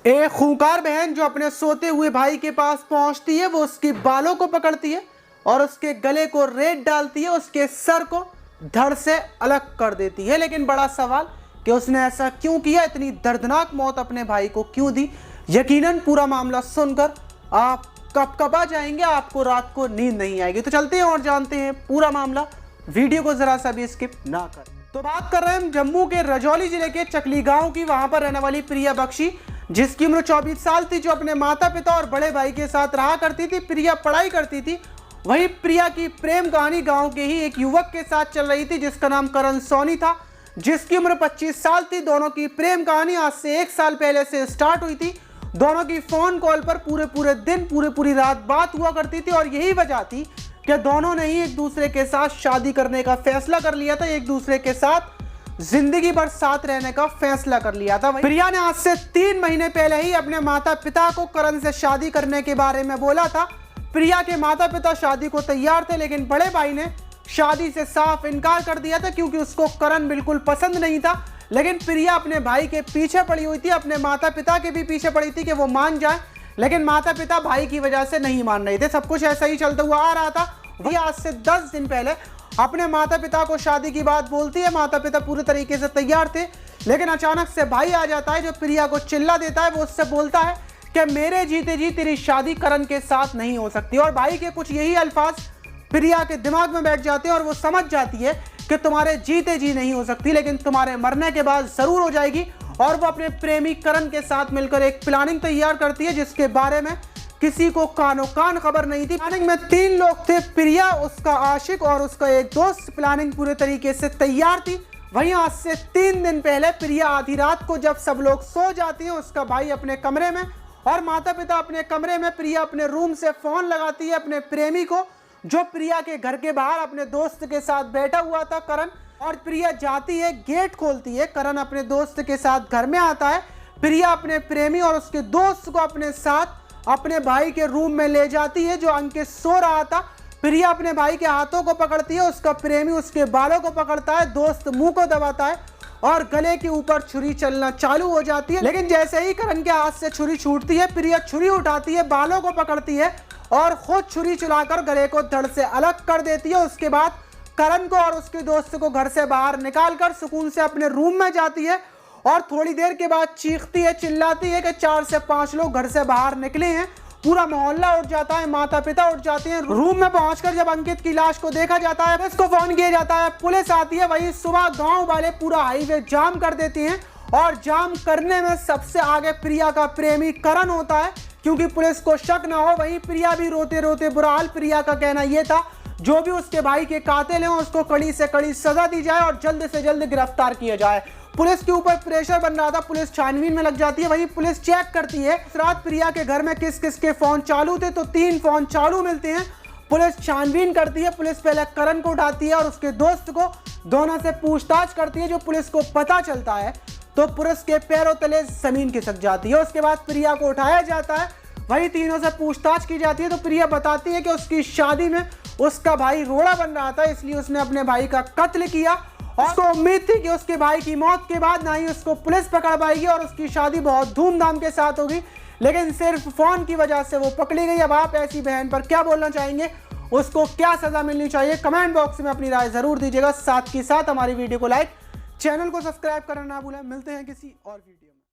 एक खूंखार बहन जो अपने सोते हुए भाई के पास पहुंचती है, वो उसके बालों को पकड़ती है और उसके गले को रेत डालती है, उसके सर को धड़ से अलग कर देती है। लेकिन बड़ा सवाल कि उसने ऐसा क्यों किया, इतनी दर्दनाक मौत अपने भाई को क्यों दी। यकीनन पूरा मामला सुनकर आप कपकपा जाएंगे, आपको रात को नींद नहीं आएगी। तो चलते हैं और जानते हैं पूरा मामला, वीडियो को जरा सा भी स्किप ना करें। तो बात कर रहे हैं जम्मू के रजौली जिले के चकली गांव की। वहां पर रहने वाली प्रिया बख्शी, जिसकी उम्र 24 साल थी, जो अपने माता पिता और बड़े भाई के साथ रहा करती थी। प्रिया पढ़ाई करती थी। वहीं प्रिया की प्रेम कहानी गांव के ही एक युवक के साथ चल रही थी, जिसका नाम करण सोनी था, जिसकी उम्र 25 साल थी। दोनों की प्रेम कहानी आज से 1 साल पहले से स्टार्ट हुई थी। दोनों की फोन कॉल पर पूरे दिन पूरी रात बात हुआ करती थी और यही वजह थी कि दोनों ने ही एक दूसरे के साथ शादी करने का फैसला कर लिया था, एक दूसरे के साथ जिंदगी भर साथ रहने का फैसला कर लिया था। प्रिया ने आज से 3 महीने पहले ही अपने माता पिता को करण से शादी करने के बारे में बोला था। प्रिया के माता पिता शादी को तैयार थे, लेकिन बड़े भाई ने शादी से साफ इनकार कर दिया था, क्योंकि उसको करण बिल्कुल पसंद नहीं था। लेकिन प्रिया अपने भाई के पीछे पड़ी हुई थी, अपने माता पिता के भी पीछे पड़ी थी कि वो मान जाए, लेकिन माता पिता भाई की वजह से नहीं मान रहे थे। सब कुछ ऐसा ही चलता हुआ आ रहा था। वही आज से 10 दिन पहले अपने माता पिता को शादी की बात बोलती है। माता पिता पूरे तरीके से तैयार थे, लेकिन अचानक से भाई आ जाता है, जो प्रिया को चिल्ला देता है। वो उससे बोलता है कि मेरे जीते जी तेरी शादी करण के साथ नहीं हो सकती। और भाई के कुछ यही अल्फाज प्रिया के दिमाग में बैठ जाते हैं और वो समझ जाती है कि तुम्हारे जीते जी नहीं हो सकती, लेकिन तुम्हारे मरने के बाद जरूर हो जाएगी। और वो अपने प्रेमी करण के साथ मिलकर एक प्लानिंग तैयार करती है, जिसके बारे में किसी को कानो कान खबर नहीं थी। प्लानिंग में 3 लोग थे, प्रिया, उसका आशिक और उसका एक दोस्त। प्लानिंग पूरे तरीके से तैयार थी। वहीं आज से 3 दिन पहले प्रिया आधी रात को, जब सब लोग सो जाती हैं, उसका भाई अपने कमरे में और माता पिता अपने कमरे में, प्रिया अपने रूम से फोन लगाती है अपने प्रेमी को, जो प्रिया के घर के बाहर अपने दोस्त के साथ बैठा हुआ था, करण। और प्रिया जाती है, गेट खोलती है, करण अपने दोस्त के साथ घर में आता है। प्रिया अपने प्रेमी और उसके दोस्त को अपने साथ अपने भाई के रूम में ले जाती है, जो अंकित सो रहा था। प्रिया अपने भाई के हाथों को पकड़ती है, उसका प्रेमी उसके बालों को पकड़ता है, दोस्त मुंह को दबाता है और गले के ऊपर छुरी चलना चालू हो जाती है। लेकिन जैसे ही करण के हाथ से छुरी छूटती है, प्रिया छुरी उठाती है, बालों को पकड़ती है और खुद छुरी चलाकर गले को धड़ से अलग कर देती है। उसके बाद करण को और उसके दोस्त को घर से बाहर निकालकर सुकून से अपने रूम में जाती है और थोड़ी देर के बाद चीखती है, चिल्लाती है कि 4 से 5 लोग घर से बाहर निकले हैं। पूरा मोहल्ला उठ जाता है, माता पिता उठ जाते हैं। रूम में पहुंचकर जब अंकित की लाश को देखा जाता है, पुलिस को फोन किया जाता है, पुलिस आती है। वहीं सुबह गांव वाले पूरा हाईवे जाम कर देते हैं और जाम करने में सबसे आगे प्रिया का प्रेमी करण होता है, क्योंकि पुलिस को शक ना हो। वहीं प्रिया भी रोते रोते बुरा हाल। प्रिया का कहना यह था, जो भी उसके भाई के कातिल हैं, उसको कड़ी से कड़ी सजा दी जाए और जल्द से जल्द गिरफ्तार किया जाए। पुलिस के ऊपर प्रेशर बन रहा था, पुलिस छानबीन में लग जाती है। वहीं पुलिस चेक करती है इस रात प्रिया के घर में किस किस के फोन चालू थे, तो 3 फोन चालू मिलते हैं। पुलिस छानबीन करती है। पुलिस पहले करण को उठाती है और उसके दोस्त को, दोनों से पूछताछ करती है। जो पुलिस को पता चलता है तो पुलिस के पैरों तले जमीन खिसक जाती है। उसके बाद प्रिया को उठाया जाता है। वही तीनों से पूछताछ की जाती है, तो प्रिया बताती है कि उसकी शादी में उसका भाई रोड़ा बन रहा था, इसलिए उसने अपने भाई का कत्ल किया। और उसको उम्मीद थी कि उसके भाई की मौत के बाद ना ही उसको पुलिस पकड़ पाएगी और उसकी शादी बहुत धूमधाम के साथ होगी, लेकिन सिर्फ फोन की वजह से वो पकड़ी गई। अब आप ऐसी बहन पर क्या बोलना चाहेंगे, उसको क्या सजा मिलनी चाहिए? कमेंट बॉक्स में अपनी राय जरूर दीजिएगा। साथ ही साथ हमारी वीडियो को लाइक, चैनल को सब्सक्राइब करना ना भूलें। मिलते हैं किसी और वीडियो।